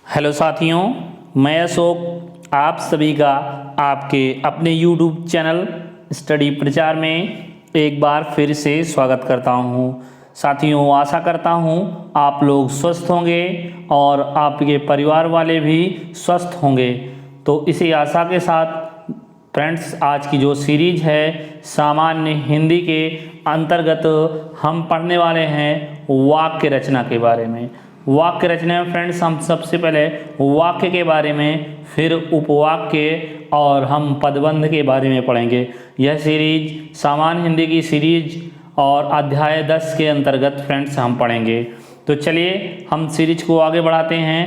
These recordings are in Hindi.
हेलो साथियों, मैं अशोक आप सभी का आपके अपने YouTube चैनल स्टडी प्रचार में एक बार फिर से स्वागत करता हूं। साथियों, आशा करता हूं आप लोग स्वस्थ होंगे और आपके परिवार वाले भी स्वस्थ होंगे। तो इसी आशा के साथ फ्रेंड्स, आज की जो सीरीज है सामान्य हिंदी के अंतर्गत हम पढ़ने वाले हैं वाक्य रचना के बारे में। वाक्य रचना में फ्रेंड्स हम सबसे पहले वाक्य के बारे में, फिर उपवाक्य और हम पदबंध के बारे में पढ़ेंगे। यह सीरीज सामान्य हिंदी की सीरीज और अध्याय 10 के अंतर्गत फ्रेंड्स हम पढ़ेंगे। तो चलिए हम सीरीज को आगे बढ़ाते हैं।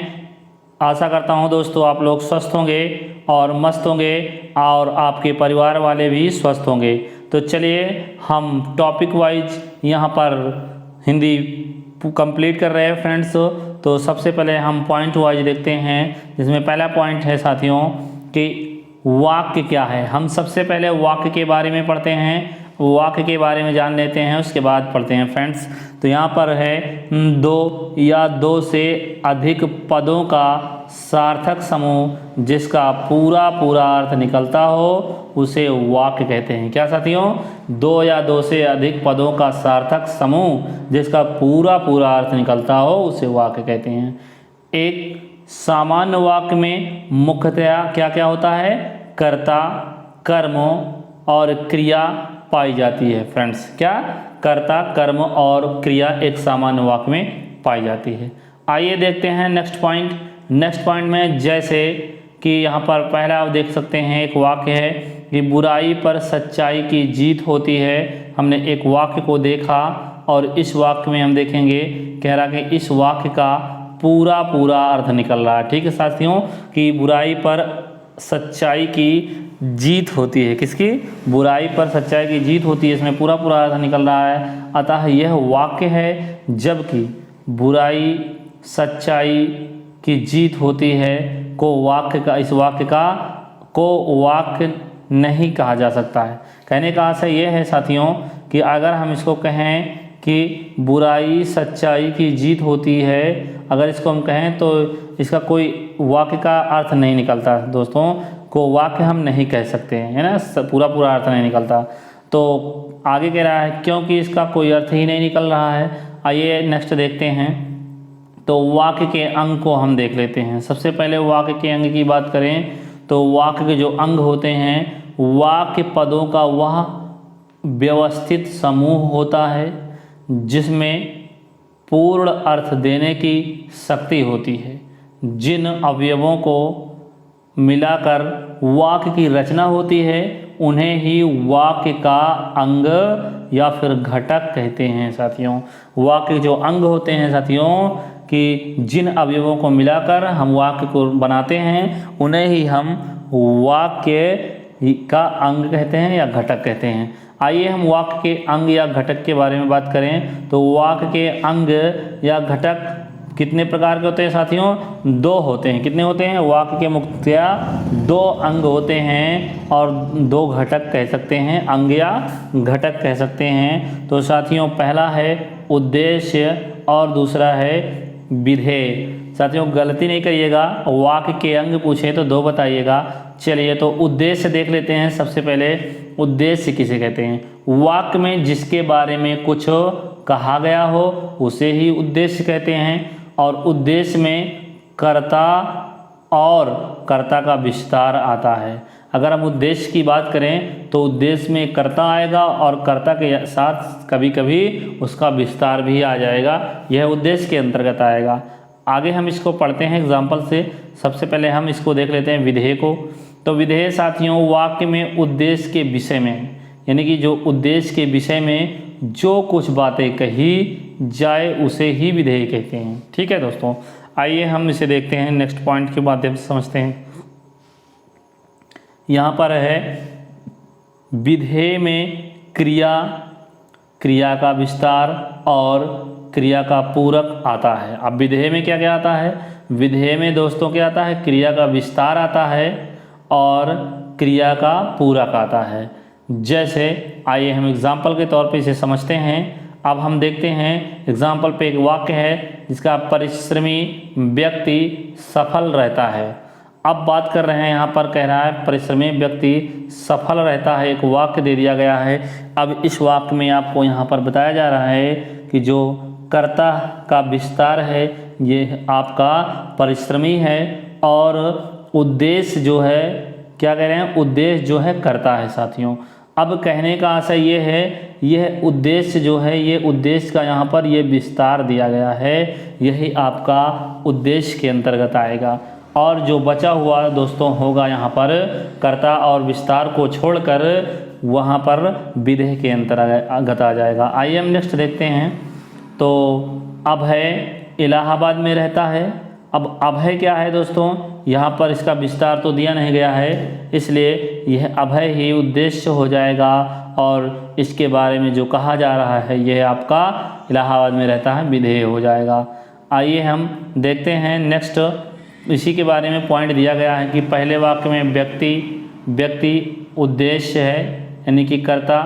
आशा करता हूं दोस्तों आप लोग स्वस्थ होंगे और मस्त होंगे और आपके परिवार वाले भी स्वस्थ होंगे। तो चलिए हम टॉपिक वाइज यहाँ पर हिंदी कंप्लीट कर रहे हैं फ्रेंड्स। तो सबसे पहले हम पॉइंट वाइज देखते हैं, जिसमें पहला पॉइंट है साथियों कि वाक्य क्या है। हम सबसे पहले वाक्य के बारे में पढ़ते हैं, वाक्य के बारे में जान लेते हैं, उसके बाद पढ़ते हैं फ्रेंड्स। तो यहाँ पर है दो या दो से अधिक पदों का सार्थक समूह जिसका पूरा पूरा अर्थ निकलता हो उसे वाक्य कहते हैं। क्या साथियों? दो या दो से अधिक पदों का सार्थक समूह जिसका पूरा पूरा अर्थ निकलता हो उसे वाक्य कहते हैं। एक सामान्य वाक्य में मुख्यतया क्या क्या होता है? कर्ता, कर्म और क्रिया पाई जाती है फ्रेंड्स। क्या? कर्ता, कर्म और क्रिया एक सामान्य वाक्य में पाई जाती है। आइए देखते हैं नेक्स्ट पॉइंट। नेक्स्ट पॉइंट में जैसे कि यहाँ पर पहला आप देख सकते हैं, एक वाक्य है कि बुराई पर सच्चाई की जीत होती है। हमने एक वाक्य को देखा और इस वाक्य में हम देखेंगे, कह रहा कि इस वाक्य का पूरा पूरा अर्थ निकल रहा है। ठीक है साथियों, कि बुराई पर सच्चाई की जीत होती है। किसकी? बुराई पर सच्चाई की जीत होती है, इसमें पूरा पूरा अर्थ निकल रहा है। अतः यह वाक्य है, जबकि बुराई सच्चाई की जीत होती है को वाक्य का, इस वाक्य का को वाक्य नहीं कहा जा सकता है। कहने का आशय यह है साथियों कि अगर हम इसको कहें कि बुराई सच्चाई की जीत होती है, अगर इसको हम कहें तो इसका कोई वाक्य का अर्थ नहीं निकलता दोस्तों, को वाक्य हम नहीं कह सकते हैं, है ना, पूरा पूरा अर्थ नहीं निकलता। तो आगे कह रहा है क्योंकि इसका कोई अर्थ ही नहीं निकल रहा है। आइए नेक्स्ट देखते हैं। तो वाक्य के अंग को हम देख लेते हैं। सबसे पहले वाक्य के अंग की बात करें तो वाक्य के जो अंग होते हैं, वाक्य पदों का वह व्यवस्थित समूह होता है जिसमें पूर्ण अर्थ देने की शक्ति होती है। जिन अवयवों को मिलाकर वाक्य की रचना होती है उन्हें ही वाक्य का अंग या फिर घटक कहते हैं साथियों। वाक्य के जो अंग होते हैं साथियों, कि जिन अवयवों को मिलाकर हम वाक्य को बनाते हैं उन्हें ही हम वाक्य का अंग कहते हैं या घटक कहते हैं। आइए हम वाक्य के अंग या घटक के बारे में बात करें। तो वाक्य के अंग या घटक कितने प्रकार के होते हैं साथियों? दो होते हैं। कितने होते हैं? वाक्य के मुख्यतया दो अंग होते हैं और दो घटक कह सकते हैं, अंग या घटक कह सकते हैं। तो साथियों पहला है उद्देश्य और दूसरा है विधेय। साथियों गलती नहीं करिएगा, वाक्य के अंग पूछे तो दो बताइएगा। चलिए तो उद्देश्य देख लेते हैं। सबसे पहले उद्देश्य किसे कहते हैं? वाक्य में जिसके बारे में कुछ कहा गया हो उसे ही उद्देश्य कहते हैं। और उद्देश्य में कर्ता और कर्ता का विस्तार आता है। अगर हम उद्देश्य की बात करें तो उद्देश्य में कर्ता आएगा और कर्ता के साथ कभी कभी उसका विस्तार भी आ जाएगा, यह उद्देश्य के अंतर्गत आएगा। आगे हम इसको पढ़ते हैं एग्जाम्पल से। सबसे पहले हम इसको देख लेते हैं विधेय को। तो विधेय साथियों वाक्य में उद्देश्य के विषय में, यानी कि जो उद्देश्य के विषय में जो कुछ बातें कही जाए उसे ही विधेय कहते हैं। ठीक है दोस्तों, आइए हम इसे देखते हैं, नेक्स्ट पॉइंट के माध्यम से समझते हैं। यहाँ पर है विधेय में क्रिया, क्रिया का विस्तार और क्रिया का पूरक आता है। अब विधेय में क्या क्या आता है? विधेय में दोस्तों क्या आता है? क्रिया का विस्तार आता है और क्रिया का पूरक आता है। जैसे आइए हम एग्जाम्पल के तौर पे इसे समझते हैं। अब हम देखते हैं एग्जाम्पल पे एक वाक्य है जिसका परिश्रमी व्यक्ति सफल रहता है। अब बात कर रहे हैं, यहाँ पर कह रहा है परिश्रमी व्यक्ति सफल रहता है, एक वाक्य दे दिया गया है। अब इस वाक्य में आपको यहाँ पर बताया जा रहा है कि जो कर्ता का विस्तार है ये आपका परिश्रमी है और उद्देश्य जो है, क्या कह रहे हैं, उद्देश्य जो है कर्ता है साथियों। अब कहने का आशय ये है, यह उद्देश्य जो है, ये उद्देश्य का यहाँ पर ये विस्तार दिया गया है, यही आपका उद्देश्य के अंतर्गत आएगा। और जो बचा हुआ दोस्तों होगा यहाँ पर कर्ता और विस्तार को छोड़कर वहाँ पर विधेय के अंतर्गत आ जाएगा। आइए हम नेक्स्ट देखते हैं। तो अभय इलाहाबाद में रहता है। अब अभय क्या है दोस्तों, यहाँ पर इसका विस्तार तो दिया नहीं गया है, इसलिए यह अभय ही उद्देश्य हो जाएगा और इसके बारे में जो कहा जा रहा है यह आपका इलाहाबाद में रहता है विधेय हो जाएगा। आइए हम देखते हैं नेक्स्ट। इसी के बारे में पॉइंट दिया गया है कि पहले वाक्य में व्यक्ति उद्देश्य है, यानी कि कर्ता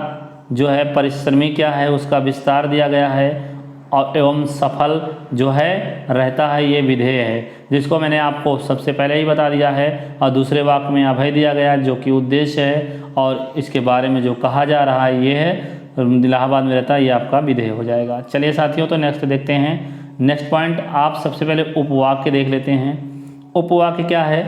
जो है, परिश्रमी क्या है उसका विस्तार दिया गया है, और एवं सफल जो है रहता है ये विधेय है, जिसको मैंने आपको सबसे पहले ही बता दिया है। और दूसरे वाक्य में अभय दिया गया जो कि उद्देश्य है और इसके बारे में जो कहा जा रहा है ये है इलाहाबाद में रहता है, ये आपका विधेय हो जाएगा। चलिए साथियों, तो नेक्स्ट देखते हैं। नेक्स्ट पॉइंट आप सबसे पहले उपवाक्य देख लेते हैं। उपवाक्य क्या है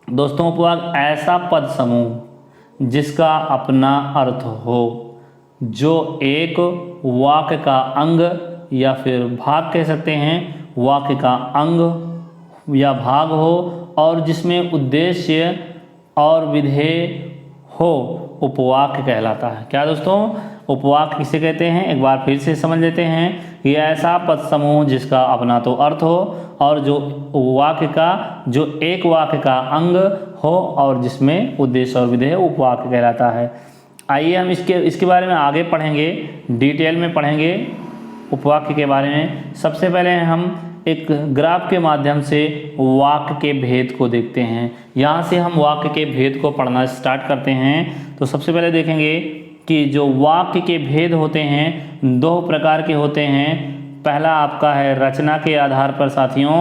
दोस्तों, उपवाक्य ऐसा पद समूह जिसका अपना अर्थ हो, जो एक वाक्य का अंग या फिर भाग कह सकते हैं, वाक्य का अंग या भाग हो और जिसमें उद्देश्य और विधेय हो, उपवाक्य कहलाता है। क्या दोस्तों, उपवाक्य किसे कहते हैं, एक बार फिर से समझ लेते हैं। ये ऐसा पद समूह जिसका अपना तो अर्थ हो और जो वाक्य का, जो एक वाक्य का अंग हो और जिसमें उद्देश्य और विधेय, उपवाक्य कहलाता है। आइए हम इसके बारे में आगे पढ़ेंगे, डिटेल में पढ़ेंगे उपवाक्य के बारे में। सबसे पहले हम एक ग्राफ के माध्यम से वाक्य के भेद को देखते हैं। यहाँ से हम वाक्य के भेद को पढ़ना स्टार्ट करते हैं। तो सबसे पहले देखेंगे कि जो वाक्य के भेद होते हैं दो प्रकार के होते हैं। पहला आपका है रचना के आधार पर साथियों,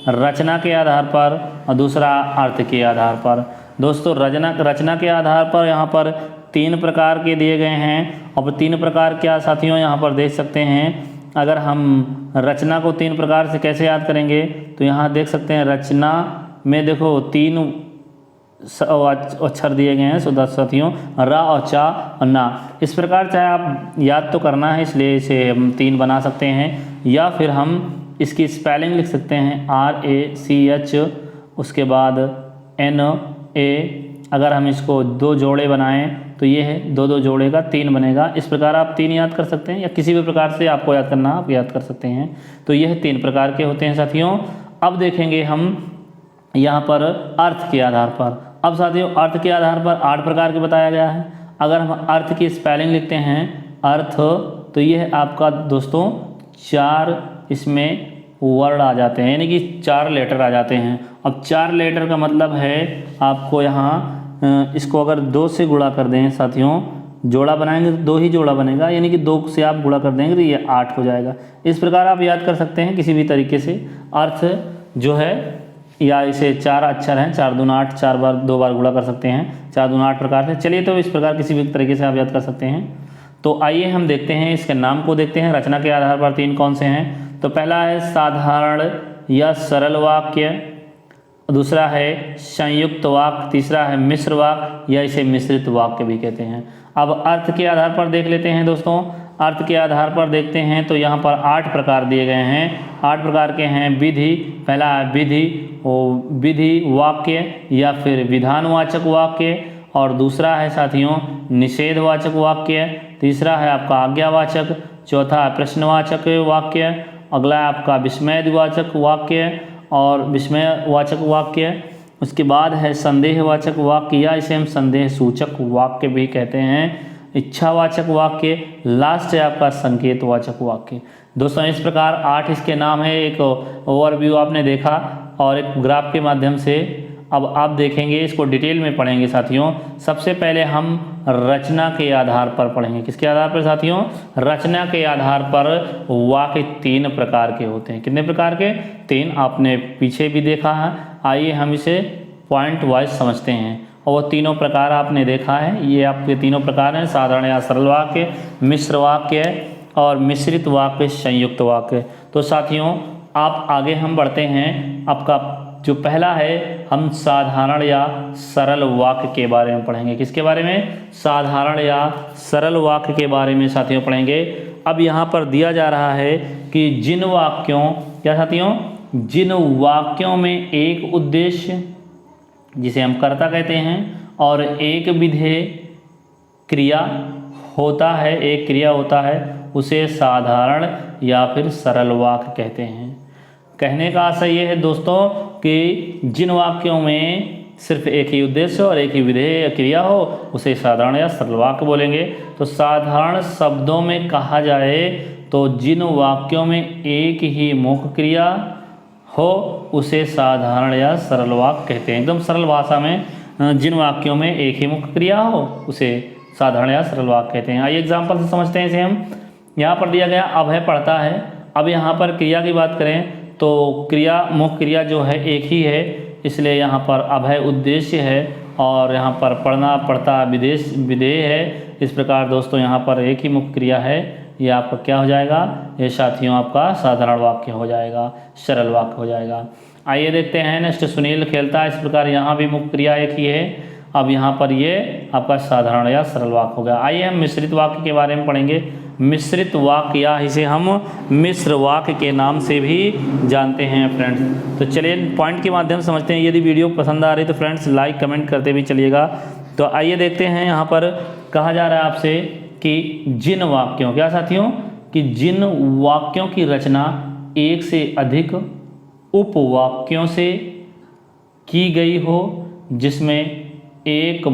रचना के आधार पर, और दूसरा अर्थ के आधार पर। दोस्तों रचना के आधार पर यहाँ पर 3 प्रकार के दिए गए हैं। और 3 प्रकार क्या साथियों यहाँ पर देख सकते हैं। अगर हम रचना को 3 प्रकार से कैसे याद करेंगे, तो यहाँ देख सकते हैं रचना में देखो 3 अक्षर दिए गए हैं साथियों, रा और चा और ना। इस प्रकार चाहे आप याद तो करना है, इसलिए इसे हम 3 बना सकते हैं, या फिर हम इसकी स्पेलिंग लिख सकते हैं RACH, उसके बाद NA। अगर हम इसको 2 जोड़े बनाएं तो ये है 2 जोड़े का 3 बनेगा। इस प्रकार आप 3 याद कर सकते हैं, या किसी भी प्रकार से आपको याद करना आप याद कर सकते हैं। तो यह 3 प्रकार के होते हैं साथियों। अब देखेंगे हम यहाँ पर अर्थ के आधार पर। अब साथियों अर्थ के आधार पर 8 प्रकार के बताया गया है। अगर हम अर्थ की स्पेलिंग लिखते हैं अर्थ, तो यह आपका दोस्तों 4 इसमें वर्ड आ जाते हैं, यानी कि 4 लेटर आ जाते हैं। अब 4 लेटर का मतलब है आपको यहाँ इसको अगर 2 से गुणा कर दें साथियों, जोड़ा बनाएंगे तो 2 ही जोड़ा बनेगा, यानी कि 2 से आप गुणा कर देंगे तो ये 8 हो जाएगा। इस प्रकार आप याद कर सकते हैं किसी भी तरीके से अर्थ जो है, या इसे 4 अक्षर हैं, 4 दूना 8, 4 बार 2 बार गुणा कर सकते हैं, 4 दूना 8 प्रकार से। चलिए तो इस प्रकार किसी भी तरीके से आप याद कर सकते हैं। तो आइए हम देखते हैं, इसके नाम को देखते हैं। रचना के आधार पर 3 कौन से हैं। तो पहला है साधारण या सरल वाक्य, दूसरा है संयुक्त वाक्य, तीसरा है मिश्र वाक्य या इसे मिश्रित वाक्य भी कहते हैं। अब अर्थ के आधार पर देख लेते हैं दोस्तों। अर्थ के आधार पर देखते हैं तो यहाँ पर 8 प्रकार दिए गए हैं। 8 प्रकार के हैं विधि, पहला है विधि वाक्य या फिर विधानवाचक वाक्य, और दूसरा है साथियों निषेधवाचक वाक्य, तीसरा है आपका आज्ञावाचक, चौथा है प्रश्नवाचक वाक्य, अगला है आपका विस्मयवाचक वाक्य और विस्मयवाचक वाक्य। उसके बाद है संदेहवाचक वाक्य या इसे हम संदेह सूचक वाक्य भी कहते हैं, इच्छावाचक वाक्य, लास्ट है आपका संकेतवाचक वाक्य। दोस्तों इस प्रकार 8 इसके नाम है। एक ओवरव्यू आपने देखा और एक ग्राफ के माध्यम से अब आप देखेंगे, इसको डिटेल में पढ़ेंगे साथियों। सबसे पहले हम रचना के आधार पर पढ़ेंगे। किसके आधार पर साथियों? रचना के आधार पर वाक्य 3 प्रकार के होते हैं। कितने प्रकार के? 3। आपने पीछे भी देखा है। आइए हम इसे पॉइंट वाइज समझते हैं। और वो तीनों प्रकार आपने देखा है। ये आपके तीनों प्रकार हैं, साधारण या सरल वाक्य, मिश्र वाक्य और मिश्रित वाक्य, संयुक्त वाक्य। तो साथियों आप आगे हम बढ़ते हैं। आपका जो पहला है, हम साधारण या सरल वाक्य के बारे में पढ़ेंगे। किसके बारे में? साधारण या सरल वाक्य के बारे में साथियों पढ़ेंगे। अब यहाँ पर दिया जा रहा है कि जिन वाक्यों, क्या साथियों? जिन वाक्यों में एक उद्देश्य, जिसे हम कर्ता कहते हैं, और एक विधेय क्रिया होता है, एक क्रिया होता है, उसे साधारण या फिर सरल वाक्य कहते हैं। कहने का आशय ये है दोस्तों कि जिन वाक्यों में सिर्फ एक ही उद्देश्य और एक ही विधेय या क्रिया हो, उसे साधारण या सरल वाक्य बोलेंगे। तो साधारण शब्दों में कहा जाए तो जिन वाक्यों में एक ही मुख्य क्रिया हो, उसे साधारण या सरल वाक्य कहते हैं। एकदम सरल भाषा में जिन वाक्यों में एक ही मुख्य क्रिया हो, उसे साधारण या सरल वाक्य कहते हैं। आइए एग्जाम्पल से समझते हैं इसे हम। यहाँ पर दिया गया अभय पढ़ता है। अब यहाँ पर क्रिया की बात करें तो क्रिया, मुख्य क्रिया जो है एक ही है, इसलिए यहाँ पर अभय उद्देश्य है और यहाँ पर पढ़ना, पढ़ता विधेय है। इस प्रकार दोस्तों यहाँ पर एक ही मुख्य क्रिया है। ये आपका क्या हो जाएगा? ये साथियों आपका साधारण वाक्य हो जाएगा, सरल वाक्य हो जाएगा। आइए देखते हैं नेक्स्ट। सुनील खेलता है। इस प्रकार यहाँ भी मुख्य क्रिया एक ही है। अब यहाँ पर ये आपका साधारण या सरल वाक्य हो गया। आइए हम मिश्रित वाक्य के बारे में पढ़ेंगे। मिश्रित वाक्य या इसे हम मिश्र वाक्य के नाम से भी जानते हैं फ्रेंड्स। तो चलिए पॉइंट के माध्यम से समझते हैं। यदि वीडियो पसंद आ रही तो फ्रेंड्स लाइक कमेंट करते भी चलिएगा। तो आइए देखते हैं। यहाँ पर कहा जा रहा है आपसे कि जिन वाक्यों, क्या साथियों? कि जिन वाक्यों की रचना एक से अधिक उपवाक्यों से की गई हो, जिसमें एक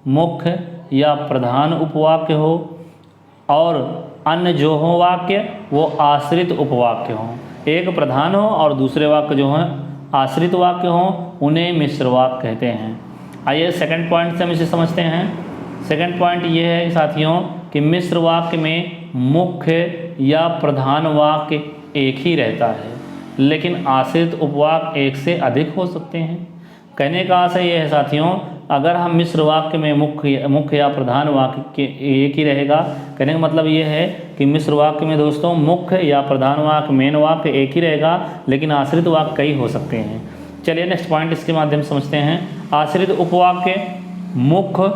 मुख्य या प्रधान उपवाक्य हो और अन्य जो हो वाक्य वो आश्रित उपवाक्य हों। एक प्रधान हो और दूसरे वाक्य जो हैं आश्रित वाक्य हों, उन्हें मिश्र वाक्य कहते हैं। आइए सेकंड पॉइंट से हम इसे समझते हैं। सेकंड पॉइंट ये है साथियों कि मिश्र वाक्य में मुख्य या प्रधान वाक्य एक ही रहता है, लेकिन आश्रित उपवाक्य एक से अधिक हो सकते हैं। कहने का आशय ये है साथियों, अगर हम मिश्र वाक्य में मुख्य या प्रधान वाक्य के एक ही रहेगा। कहने का मतलब ये है कि मिश्र वाक्य में दोस्तों मुख्य या प्रधान वाक्य, मेन वाक्य एक ही रहेगा, लेकिन आश्रित वाक्य कई हो सकते हैं। चलिए नेक्स्ट पॉइंट इसके माध्यम से समझते हैं। आश्रित उपवाक्य मुख्य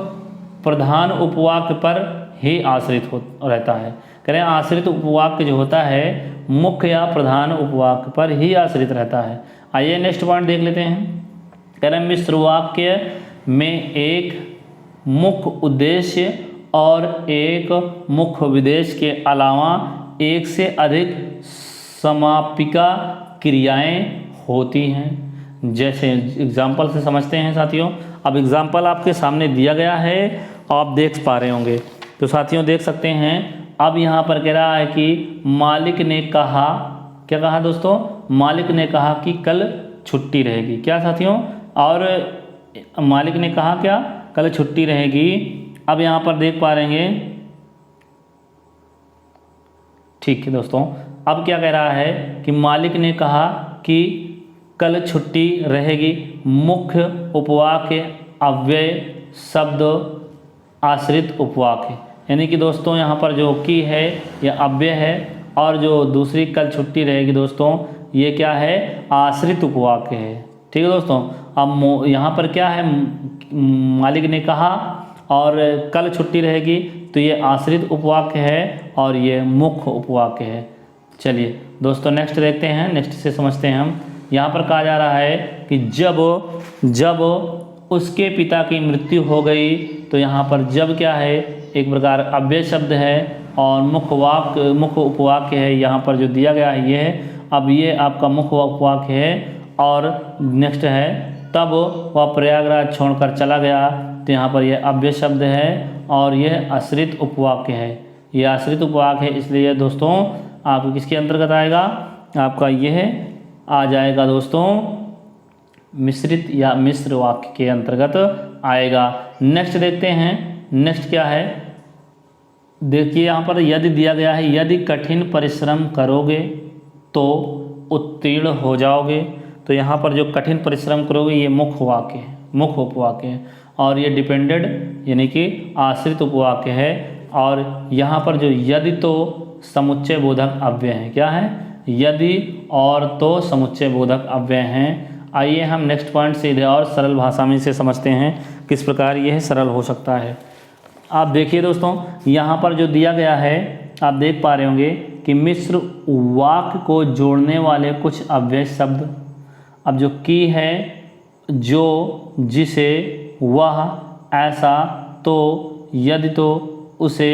प्रधान उपवाक्य पर ही आश्रित रहता है। कह रहे हैं आश्रित उपवाक्य जो होता है मुख्य या प्रधान उपवाक्य पर ही आश्रित रहता है। आइए नेक्स्ट पॉइंट देख लेते हैं। कह रहे हैं मिश्र वाक्य में एक मुख्य उद्देश्य और एक मुख्य विधेय के अलावा एक से अधिक समापिका क्रियाएं होती हैं। जैसे एग्जाम्पल से समझते हैं साथियों। अब एग्जाम्पल आपके सामने दिया गया है, आप देख पा रहे होंगे। तो साथियों देख सकते हैं। अब यहाँ पर कह रहा है कि मालिक ने कहा, क्या कहा दोस्तों? मालिक ने कहा कि कल छुट्टी रहेगी। क्या साथियों? और मालिक ने कहा क्या? कल छुट्टी रहेगी। अब यहाँ पर देख पा रहे हैं, ठीक है दोस्तों। अब क्या कह रहा है कि मालिक ने कहा कि कल छुट्टी रहेगी। मुख्य उपवाक्य अव्यय शब्द आश्रित उपवाक्य, यानी कि दोस्तों यहाँ पर जो की है यह अव्यय है और जो दूसरी कल छुट्टी रहेगी दोस्तों ये क्या है? आश्रित उपवाक्य है। ठीक है दोस्तों। अब यहाँ पर क्या है? मालिक ने कहा और कल छुट्टी रहेगी, तो ये आश्रित उपवाक्य है और ये मुख्य उपवाक्य है। चलिए दोस्तों नेक्स्ट देखते हैं। नेक्स्ट से समझते हैं हम। यहाँ पर कहा जा रहा है कि जब उसके पिता की मृत्यु हो गई, तो यहाँ पर जब क्या है? एक प्रकार अव्यय शब्द है और मुख्य उपवाक्य है। यहाँ पर जो दिया गया है ये है। अब ये आपका मुख्य उपवाक्य है। और नेक्स्ट है तब वह प्रयागराज छोड़कर चला गया, तो यहाँ पर यह अव्यय शब्द है और यह आश्रित उपवाक्य है। यह आश्रित उपवाक्य है, इसलिए दोस्तों आपको किसके अंतर्गत आएगा? आपका यह आ जाएगा दोस्तों मिश्रित या मिश्र वाक्य के अंतर्गत आएगा। नेक्स्ट देखते हैं, नेक्स्ट क्या है। देखिए यहाँ पर यदि दिया गया है, यदि कठिन परिश्रम करोगे तो उत्तीर्ण हो जाओगे। तो यहाँ पर जो कठिन परिश्रम करोगे ये मुख्य वाक्य है, मुख्य उपवाक्य है, और ये डिपेंडेंट यानी कि आश्रित उपवाक्य है। और यहाँ पर जो यदि तो समुच्चय बोधक अव्यय है, क्या है, यदि और तो समुच्चय बोधक अव्यय हैं। आइए हम नेक्स्ट पॉइंट सीधे और सरल भाषा में इसे समझते हैं किस प्रकार यह सरल हो सकता है। आप देखिए दोस्तों, यहाँ पर जो दिया गया है आप देख पा रहे होंगे कि मिश्र वाक्य को जोड़ने वाले कुछ अव्यय शब्द। अब जो की है, जो, जिसे, वह, ऐसा, तो, यदि तो, उसे,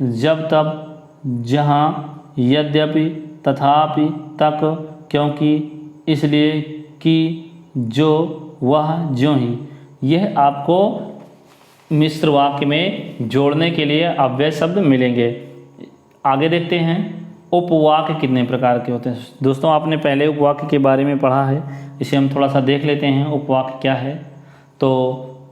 जब तब, जहाँ, यद्यपि, तथापि, तक, क्योंकि, इसलिए, कि, जो, वह, ज्यों ही, यह आपको मिश्र वाक्य में जोड़ने के लिए अव्यय शब्द मिलेंगे। आगे देखते हैं उपवाक्य कितने प्रकार के होते हैं। दोस्तों आपने पहले उपवाक्य के बारे में पढ़ा है, इसे हम थोड़ा सा देख लेते हैं उपवाक्य क्या है। तो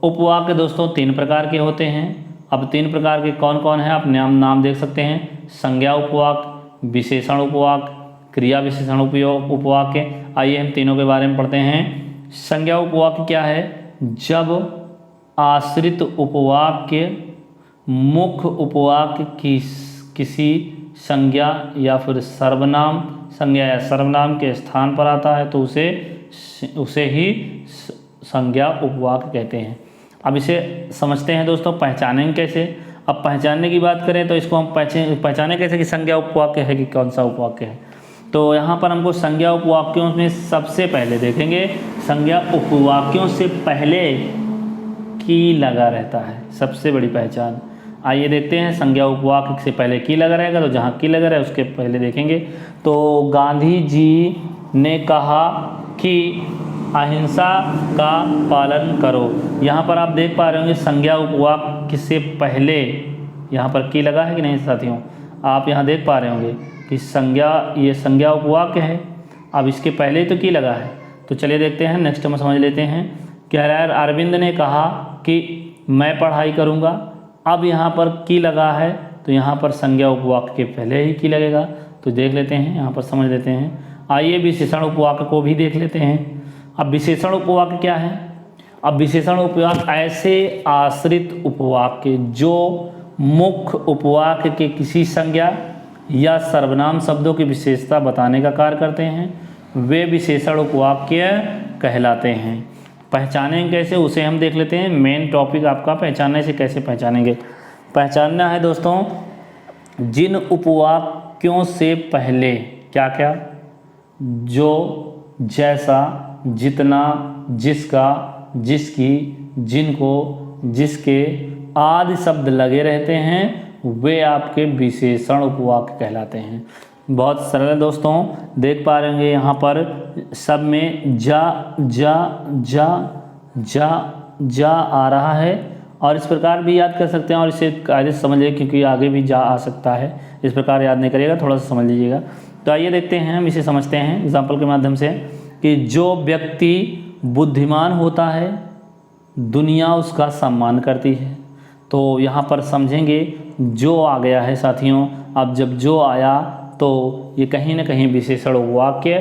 उपवाक्य दोस्तों 3 प्रकार के होते हैं। अब 3 प्रकार के कौन कौन है आप नाम देख सकते हैं। संज्ञा उपवाक्य, विशेषण उपवाक्य, क्रिया विशेषण उपवाक्य। आइए हम तीनों के बारे में पढ़ते हैं। संज्ञा उपवाक्य क्या है, जब आश्रित उपवाक्य मुख्य उपवाक्य की किसी संज्ञा या फिर सर्वनाम, संज्ञा या सर्वनाम के स्थान पर आता है तो उसे ही संज्ञा उपवाक्य कहते हैं। अब इसे समझते हैं दोस्तों, पहचानेंगे कैसे। अब पहचानने की बात करें तो इसको हम पहचाने कैसे कि संज्ञा उपवाक्य है कि कौन सा उपवाक्य है। तो यहाँ पर हमको संज्ञा उपवाक्यों में सबसे पहले देखेंगे, संज्ञा उपवाक्यों से पहले की लगा रहता है, सबसे बड़ी पहचान। आइए देखते हैं, संज्ञा उपवाक्य से पहले की लगा रहेगा, तो जहाँ की लगा रहे उसके पहले देखेंगे। तो गांधी जी ने कहा कि अहिंसा का पालन करो। यहाँ पर आप देख पा रहे होंगे संज्ञा उपवाक्य से पहले यहाँ पर की लगा है कि नहीं साथियों, आप यहाँ देख पा रहे होंगे कि ये संज्ञा उपवाक्य है। अब इसके पहले ही तो की लगा है। तो चलिए देखते हैं, नेक्स्ट हम समझ लेते हैं। कह रहा है अरविंद ने कहा कि मैं पढ़ाई करूँगा। अब यहाँ पर की लगा है तो यहाँ पर संज्ञा उपवाक्य के पहले ही की लगेगा। तो देख लेते हैं, यहाँ पर समझ लेते हैं। आइए विशेषण उपवाक्य को भी देख लेते हैं। अब विशेषण उपवाक्य क्या है। अब विशेषण उपवाक्य ऐसे आश्रित उपवाक्य जो मुख्य उपवाक्य के किसी संज्ञा या सर्वनाम शब्दों की विशेषता बताने का कार्य करते हैं, वे विशेषण उपवाक्य कहलाते हैं। पहचानेंगे कैसे उसे हम देख लेते हैं। मेन टॉपिक आपका पहचानने से कैसे पहचानेंगे। पहचानना है दोस्तों, जिन उपवाक्यों से पहले क्या क्या, जो, जैसा, जितना, जिसका, जिसकी, जिनको, जिसके आदि शब्द लगे रहते हैं वे आपके विशेषण उपवाक्य कहलाते हैं। बहुत सरल है दोस्तों, देख पा रहे होंगे यहाँ पर सब में जा आ रहा है, और इस प्रकार भी याद कर सकते हैं और इसे कायदे से समझ लीजिए क्योंकि आगे भी जा आ सकता है। इस प्रकार याद नहीं करिएगा, थोड़ा सा समझ लीजिएगा। तो आइए देखते हैं, हम इसे समझते हैं एग्जाम्पल के माध्यम से कि जो व्यक्ति बुद्धिमान होता है दुनिया उसका सम्मान करती है। तो यहाँ पर समझेंगे जो आ गया है साथियों। अब जब जो आया तो ये कहीं ना कहीं विशेषण वाक्य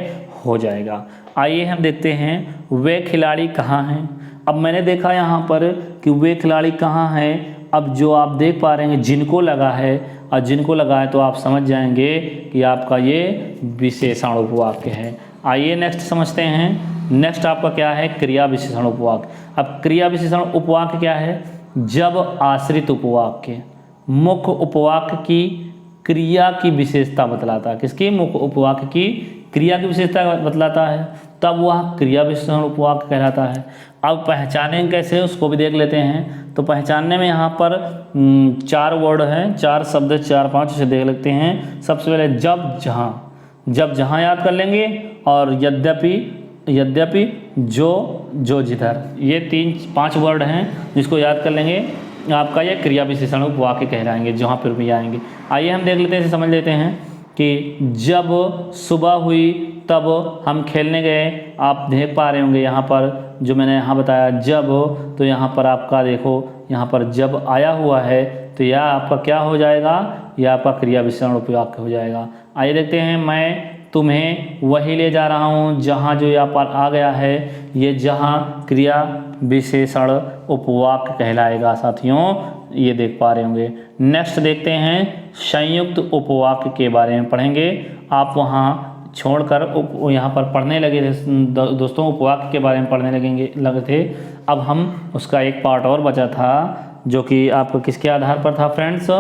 हो जाएगा। आइए हम देखते हैं वे खिलाड़ी कहाँ हैं। अब मैंने देखा यहाँ पर कि वे खिलाड़ी कहाँ हैं। अब जो आप देख पा रहे हैं जिनको लगा है, और जिनको लगा है तो आप समझ जाएंगे कि आपका ये विशेषण उपवाक्य है। आइए नेक्स्ट समझते हैं। नेक्स्ट आपका क्या है, क्रिया विशेषण उपवाक्य। अब क्रिया विशेषण उपवाक्य क्या है, जब आश्रित उपवाक्य मुख्य उपवाक्य की क्रिया की विशेषता बतलाता है। किसकी, मुख्य उपवाक्य की क्रिया की विशेषता बतलाता है, तब वह क्रिया विशेषण उपवाक्य कहलाता है। अब पहचानेंगे कैसे उसको भी देख लेते हैं। तो पहचानने में यहाँ पर 4 वर्ड हैं, 4 शब्द, 4-5 से देख लेते हैं। सबसे पहले जब जहाँ याद कर लेंगे, और यद्यपि, जो, जिधर, ये 3-5 वर्ड हैं जिसको याद कर लेंगे आपका ये क्रिया विशेषण उपवाक्य कहलाएंगे जहाँ पर भी आएंगे। आइए हम देख लेते हैं, समझ लेते हैं कि जब सुबह हुई तब हम खेलने गए। आप देख पा रहे होंगे यहाँ पर जो मैंने यहाँ बताया जब, तो यहाँ पर आपका देखो यहाँ पर जब आया हुआ है तो यह आपका क्या हो जाएगा, यह आपका क्रिया विशेषण उपवाक्य हो जाएगा। आइए देखते हैं, मैं तुम्हें वही ले जा रहा हूँ जहाँ, जो यहाँ पर आ गया है ये जहाँ क्रिया विशेषण उपवाक्य कहलाएगा साथियों, ये देख पा रहे होंगे। नेक्स्ट देखते हैं संयुक्त उपवाक्य के बारे में पढ़ेंगे। आप वहाँ छोड़कर यहाँ पर पढ़ने लगे थे दोस्तों, उपवाक्य के बारे में पढ़ने लगे थे। अब हम उसका एक पार्ट और बचा था जो कि आपको किसके आधार पर था फ्रेंड्स,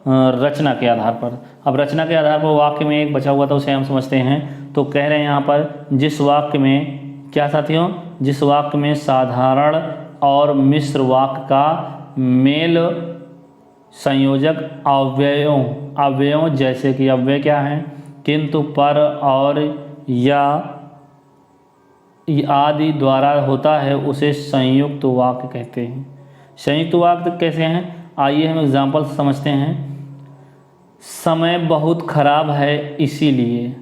रचना के आधार पर। अब रचना के आधार पर वाक्य में एक बचा हुआ था, उसे हम समझते हैं। तो कह रहे हैं यहाँ पर जिस वाक्य में क्या साथियों, जिस वाक्य में साधारण और मिश्र वाक्य का मेल संयोजक अव्ययों जैसे कि अव्यय क्या हैं, किंतु, पर और या आदि द्वारा होता है उसे संयुक्त वाक्य कहते हैं। संयुक्त वाक्य कैसे हैं, आइए हम एग्जाम्पल समझते हैं। समय बहुत खराब है इसीलिए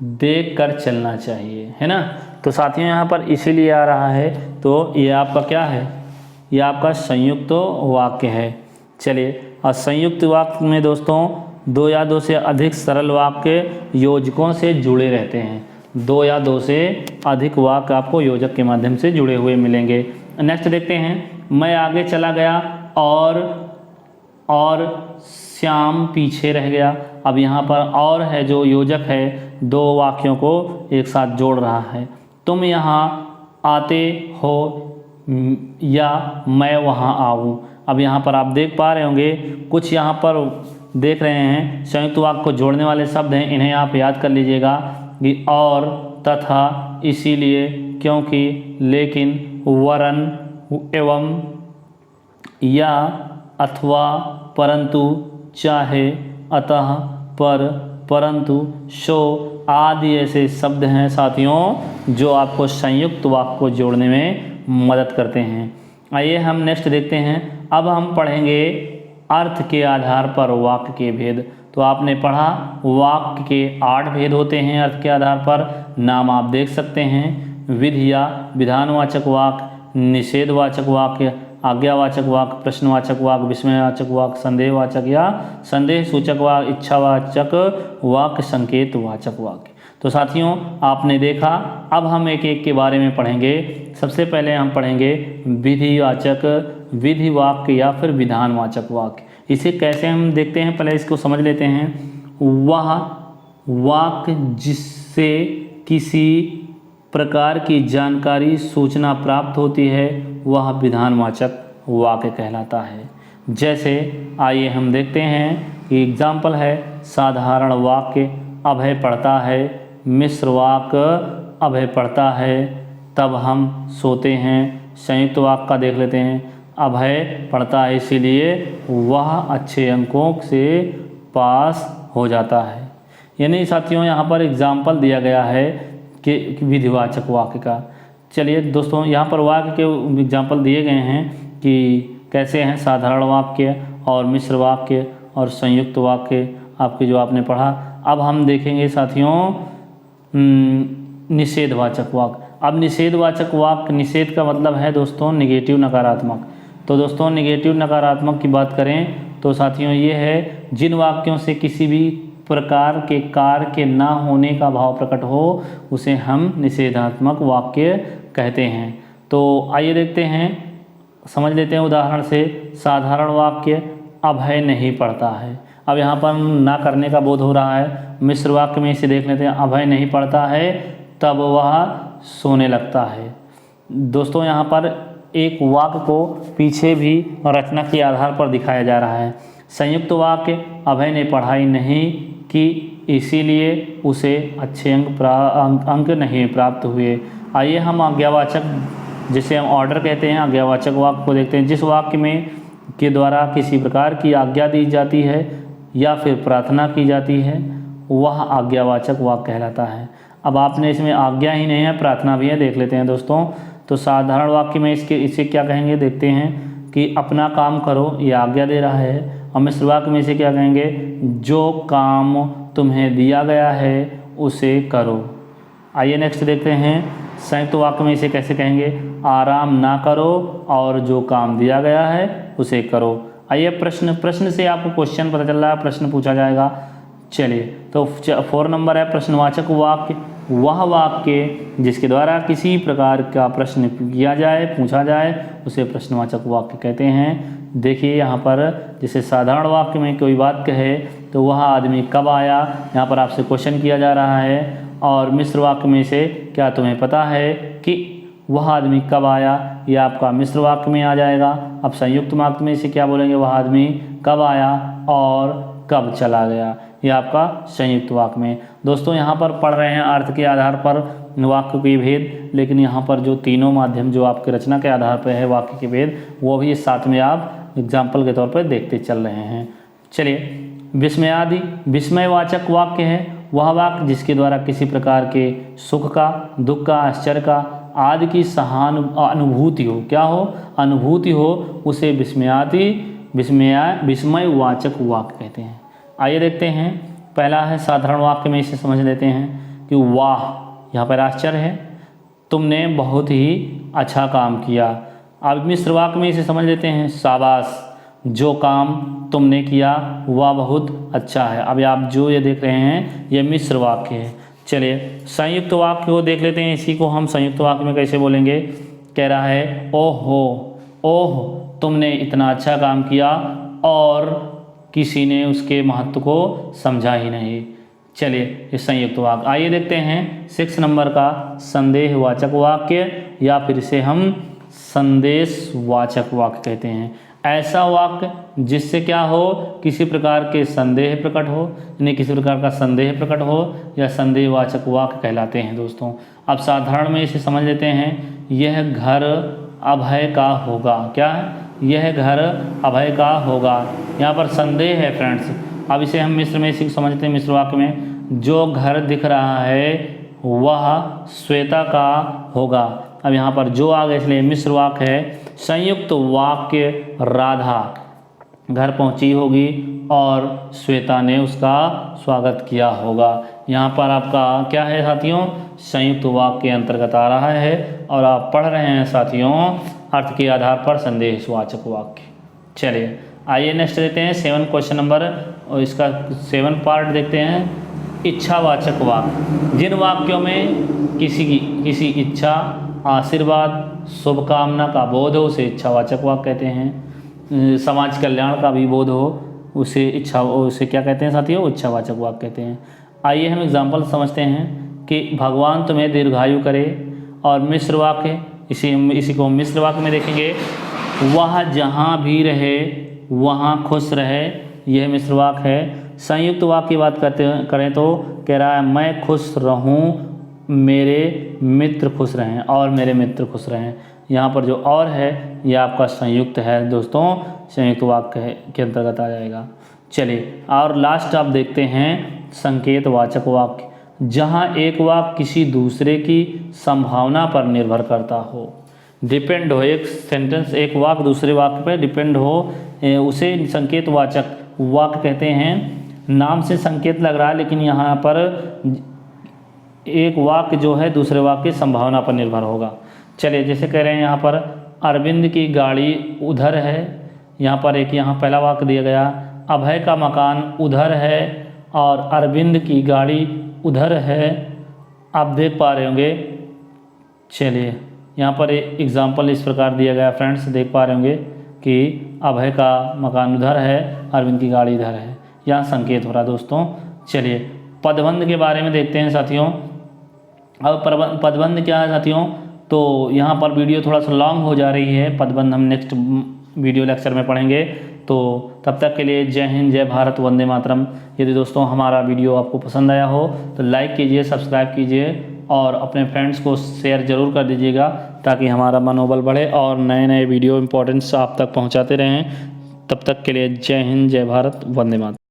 देख कर चलना चाहिए, है ना। तो साथियों यहाँ पर इसीलिए आ रहा है, तो ये आपका क्या है, ये आपका संयुक्त वाक्य है। चलिए, और संयुक्त वाक्य में दोस्तों दो या दो से अधिक सरल वाक्य योजकों से जुड़े रहते हैं। दो या दो से अधिक वाक्य आपको योजक के माध्यम से जुड़े हुए मिलेंगे। नेक्स्ट देखते हैं, मैं आगे चला गया और श्याम पीछे रह गया। अब यहाँ पर और है जो योजक है, दो वाक्यों को एक साथ जोड़ रहा है। तुम यहाँ आते हो या मैं वहाँ आऊँ। अब यहाँ पर आप देख पा रहे होंगे कुछ यहाँ पर देख रहे हैं संयुक्त वाक्य को जोड़ने वाले शब्द हैं, इन्हें आप याद कर लीजिएगा कि और, तथा, इसीलिए, क्योंकि, लेकिन, वरन, एवं, या, अथवा, परंतु, चाहे, अतः, पर, परंतु, शो आदि ऐसे शब्द हैं साथियों जो आपको संयुक्त वाक्य को जोड़ने में मदद करते हैं। आइए हम नेक्स्ट देखते हैं। अब हम पढ़ेंगे अर्थ के आधार पर वाक्य के भेद। तो आपने पढ़ा वाक्य के 8 भेद होते हैं अर्थ के आधार पर। नाम आप देख सकते हैं, विधि या विधानवाचक वाक्य, निषेधवाचक वाक्य, आज्ञावाचक वाक्य, प्रश्नवाचक वाक्य, विस्मयवाचक वाक्य, संदेहवाचक या संदेह सूचक वाक्य, इच्छावाचक वाक्य, संकेतवाचक वाक्य। तो साथियों आपने देखा, अब हम एक एक के बारे में पढ़ेंगे। सबसे पहले हम पढ़ेंगे विधिवाचक, विधि वाक्य या फिर विधानवाचक वाक्य। इसे कैसे हम देखते हैं, पहले इसको समझ लेते हैं। वह वाक्य जिससे किसी प्रकार की जानकारी सूचना प्राप्त होती है वह विधानवाचक वाक्य कहलाता है। जैसे आइए हम देखते हैं कि एग्जाम्पल है, साधारण वाक्य अभय पढ़ता है, मिश्र वाक्य अभय पढ़ता है तब हम सोते हैं। संयुक्त वाक्य का देख लेते हैं, अभय पढ़ता है इसीलिए वह अच्छे अंकों से पास हो जाता है। यानी साथियों यहाँ पर एग्जाम्पल दिया गया है कि विधिवाचक वाक्य का। चलिए दोस्तों, यहाँ पर वाक्य के एग्जाम्पल दिए गए हैं कि कैसे हैं साधारण वाक्य और मिश्र वाक्य और संयुक्त वाक्य आपके जो आपने पढ़ा। अब हम देखेंगे साथियों निषेधवाचक वाक्य। अब निषेधवाचक वाक्य, निषेध का मतलब है दोस्तों निगेटिव, नकारात्मक। तो दोस्तों निगेटिव नकारात्मक की बात करें तो साथियों ये है जिन वाक्यों से किसी भी प्रकार के कार्य के ना होने का भाव प्रकट हो उसे हम निषेधात्मक वाक्य कहते हैं। तो आइए देखते हैं, समझ लेते हैं उदाहरण से। साधारण वाक्य अभय नहीं पढ़ता है। अब यहाँ पर ना करने का बोध हो रहा है। मिश्र वाक्य में इसे देख लेते हैं, अभय नहीं पढ़ता है तब वह सोने लगता है। दोस्तों यहाँ पर एक वाक्य को पीछे भी रचना के आधार पर दिखाया जा रहा है। संयुक्त वाक्य अभय ने पढ़ाई नहीं की इसीलिए उसे अच्छे अंक नहीं प्राप्त हुए। आइए हम आज्ञावाचक, जिसे हम ऑर्डर कहते हैं, आज्ञावाचक वाक्य को देखते हैं। जिस वाक्य में के द्वारा किसी प्रकार की आज्ञा दी जाती है या फिर प्रार्थना की जाती है वह आज्ञावाचक वाक्य कहलाता है। अब आपने इसमें आज्ञा ही नहीं है, प्रार्थना भी है, देख लेते हैं दोस्तों। तो साधारण वाक्य में इसे क्या कहेंगे देखते हैं कि अपना काम करो, ये आज्ञा दे रहा है। और मिश्र वाक्य में इसे क्या कहेंगे, जो काम तुम्हें दिया गया है उसे करो। आइए नेक्स्ट देखते हैं, संयुक्त वाक्य में इसे कैसे कहेंगे। आराम ना करो और जो काम दिया गया है उसे करो। आइए प्रश्न से आपको क्वेश्चन पता चल रहा है, प्रश्न पूछा जाएगा। चलिए तो 4 नंबर है प्रश्नवाचक वाक्य, वह वाक्य जिसके द्वारा किसी प्रकार का प्रश्न किया जाए, पूछा जाए, उसे प्रश्नवाचक वाक्य कहते हैं। देखिए यहाँ पर जैसे साधारण वाक्य में कोई बात कहे तो वह आदमी कब आया, यहाँ पर आपसे क्वेश्चन किया जा रहा है। और मिश्र वाक्य में से क्या तुम्हें पता है कि वह आदमी कब आया, यह आपका मिश्र वाक्य में आ जाएगा। अब संयुक्त वाक्य में से क्या बोलेंगे, वह आदमी कब आया और कब चला गया, यह आपका संयुक्त वाक्य में। दोस्तों यहाँ पर पढ़ रहे हैं अर्थ के आधार पर वाक्य के भेद, लेकिन यहाँ पर जो तीनों माध्यम जो आपके रचना के आधार पर है वाक्य के भेद, वो भी इस साथ में आप एग्जाम्पल के तौर पर देखते चल रहे हैं। चलिए विस्मयादि विस्मयवाचक वाक्य है वह वाक्य जिसके द्वारा किसी प्रकार के सुख का, दुख का, आश्चर्य का आदि की अनुभूति हो, क्या हो, अनुभूति हो, उसे विस्मयवाचक वाक्य कहते हैं। आइए देखते हैं, पहला है साधारण वाक्य में इसे समझ लेते हैं कि वाह, यहाँ पर आश्चर्य है, तुमने बहुत ही अच्छा काम किया। अब मिश्र वाक्य में इसे समझ लेते हैं, शाबाश, जो काम तुमने किया वह बहुत अच्छा है। अब आप जो ये देख रहे हैं ये मिश्र वाक्य है। चलिए संयुक्त वाक्य को देख लेते हैं, इसी को हम संयुक्त वाक्य में कैसे बोलेंगे। कह रहा है ओह तुमने इतना अच्छा काम किया और किसी ने उसके महत्व को समझा ही नहीं। चलिए ये संयुक्त वाक्य। आइए देखते हैं 6 नंबर का संदेहवाचक वाक्य, या फिर इसे हम संदेशवाचक वाक्य कहते हैं। ऐसा वाक्य जिससे क्या हो, किसी प्रकार के संदेह प्रकट हो, यानी किसी प्रकार का संदेह प्रकट हो, या संदेहवाचक वाक्य कहलाते हैं। दोस्तों अब साधारण में इसे समझ लेते हैं, यह घर अभय का होगा। क्या है, यह घर अभय का होगा, यहाँ पर संदेह है फ्रेंड्स। अब इसे हम मिश्र में इसी समझते हैं, मिश्र वाक्य में जो घर दिख रहा है वह श्वेता का होगा। अब यहाँ पर जो आ गया इसलिए मिश्र वाक्य है। संयुक्त वाक्य राधा घर पहुँची होगी और श्वेता ने उसका स्वागत किया होगा। यहाँ पर आपका क्या है साथियों, संयुक्त वाक्य के अंतर्गत आ रहा है और आप पढ़ रहे हैं साथियों अर्थ के आधार पर संदेशवाचक वाक्य। चलिए आइए नेक्स्ट देखते हैं 7 क्वेश्चन नंबर, और इसका 7 पार्ट देखते हैं। इच्छावाचक वाक्य, जिन वाक्यों में किसी इच्छा, आशीर्वाद, शुभकामना का बोध हो उसे इच्छावाचक वाक्य कहते हैं। समाज कल्याण का भी बोध हो उसे क्या कहते हैं साथियों, इच्छावाचक वाक्य कहते हैं। आइए हम एग्जाम्पल समझते हैं कि भगवान तुम्हें दीर्घायु करे, और मिश्र वाक्य इसी को मिश्र वाक्य में देखेंगे, वह जहाँ भी रहे वहाँ खुश रहे, यह मिश्र वाक्य है। संयुक्त वाक्य की बात करें तो कह रहा है मैं खुश रहूँ, मेरे मित्र खुश रहें और मेरे मित्र खुश रहें। यहाँ पर जो और है यह आपका संयुक्त है दोस्तों, संयुक्त वाक्य के अंतर्गत आ जाएगा। चलिए और लास्ट आप देखते हैं संकेतवाचक वाक्य, जहाँ एक वाक्य किसी दूसरे की संभावना पर निर्भर करता हो, डिपेंड हो, एक सेंटेंस एक वाक्य दूसरे वाक्य पर डिपेंड हो, उसे संकेतवाचक वाक्य कहते हैं। नाम से संकेत लग रहा है लेकिन यहाँ पर एक वाक्य जो है दूसरे वाक्य की संभावना पर निर्भर होगा। चलिए जैसे कह रहे हैं यहाँ पर अरविंद की गाड़ी उधर है, यहाँ पर यहाँ पहला वाक्य दिया गया, अभय का मकान उधर है और अरविंद की गाड़ी उधर है। आप देख पा रहे होंगे। चलिए यहाँ पर एक एग्जाम्पल इस प्रकार दिया गया फ्रेंड्स, देख पा रहे होंगे कि अभय का मकान उधर है, अरविंद की गाड़ी इधर है, यहाँ संकेत हो रहा है दोस्तों। चलिए पदबंध के बारे में देखते हैं साथियों। अब पदबंध क्या है साथियों, तो यहाँ पर वीडियो थोड़ा सा लॉन्ग हो जा रही है, पदबंध हम नेक्स्ट वीडियो लेक्चर में पढ़ेंगे। तो तब तक के लिए जय हिंद, जय भारत, वंदे मातरम। यदि दोस्तों हमारा वीडियो आपको पसंद आया हो तो लाइक कीजिए, सब्सक्राइब कीजिए और अपने फ्रेंड्स को शेयर ज़रूर कर दीजिएगा, ताकि हमारा मनोबल बढ़े और नए नए वीडियो इंपॉर्टेंस आप तक पहुंचाते रहें। तब तक के लिए जय हिंद, जय भारत, वंदे मातरम।